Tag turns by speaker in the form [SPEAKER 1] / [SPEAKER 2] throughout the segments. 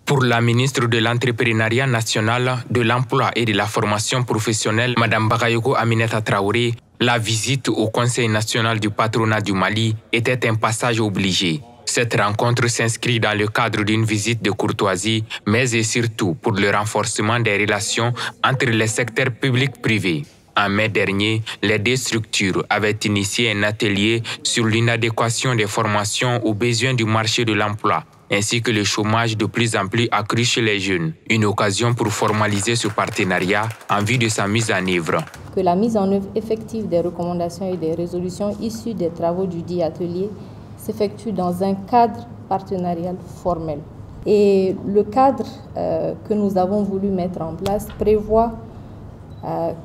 [SPEAKER 1] Pour la ministre de l'Entrepreneuriat national, de l'Emploi et de la formation professionnelle, Mme Bagayoko Aminata Traoré, la visite au Conseil national du patronat du Mali était un passage obligé. Cette rencontre s'inscrit dans le cadre d'une visite de courtoisie, mais et surtout pour le renforcement des relations entre les secteurs publics-privés. En mai dernier, les deux structures avaient initié un atelier sur l'inadéquation des formations aux besoins du marché de l'emploi, ainsi que le chômage de plus en plus accru chez les jeunes. Une occasion pour formaliser ce partenariat en vue de sa mise en œuvre.
[SPEAKER 2] Que la mise en œuvre effective des recommandations et des résolutions issues des travaux du dit atelier s'effectue dans un cadre partenarial formel. Et le cadre que nous avons voulu mettre en place prévoit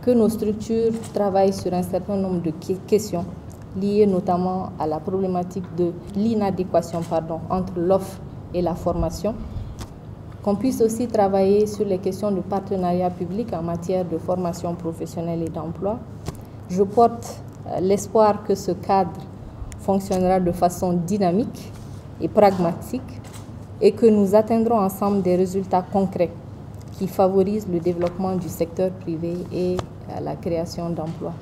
[SPEAKER 2] que nos structures travaillent sur un certain nombre de questions liées notamment à la problématique de l'inadéquation entre l'offre et la formation, qu'on puisse aussi travailler sur les questions de partenariat public en matière de formation professionnelle et d'emploi. Je porte l'espoir que ce cadre fonctionnera de façon dynamique et pragmatique et que nous atteindrons ensemble des résultats concrets qui favorisent le développement du secteur privé et la création d'emplois.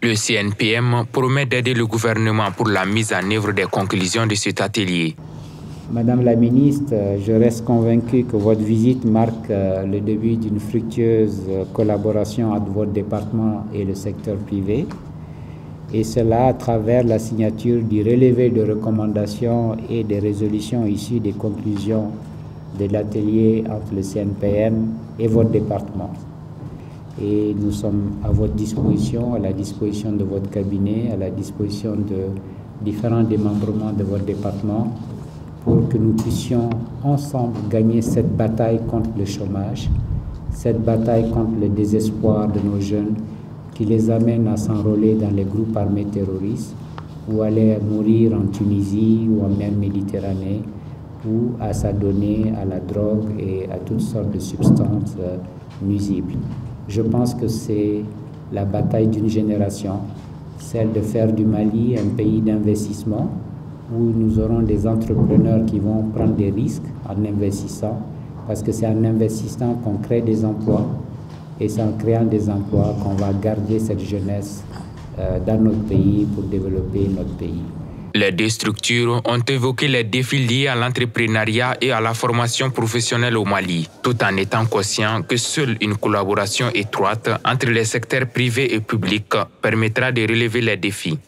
[SPEAKER 1] Le CNPM promet d'aider le gouvernement pour la mise en œuvre des conclusions de cet atelier.
[SPEAKER 3] Madame la ministre, je reste convaincu que votre visite marque le début d'une fructueuse collaboration entre votre département et le secteur privé, et cela à travers la signature du relevé de recommandations et des résolutions issues des conclusions de l'atelier entre le CNPM et votre département. Et nous sommes à votre disposition, à la disposition de votre cabinet, à la disposition de différents démembrements de votre département pour que nous puissions ensemble gagner cette bataille contre le chômage, cette bataille contre le désespoir de nos jeunes qui les amène à s'enrôler dans les groupes armés terroristes ou aller mourir en Tunisie ou en mer Méditerranée ou à s'adonner à la drogue et à toutes sortes de substances nuisibles. Je pense que c'est la bataille d'une génération, celle de faire du Mali un pays d'investissement où nous aurons des entrepreneurs qui vont prendre des risques en investissant, parce que c'est en investissant qu'on crée des emplois et c'est en créant des emplois qu'on va garder cette jeunesse dans notre pays pour développer notre pays.
[SPEAKER 1] Les deux structures ont évoqué les défis liés à l'entrepreneuriat et à la formation professionnelle au Mali, tout en étant conscients que seule une collaboration étroite entre les secteurs privés et publics permettra de relever les défis.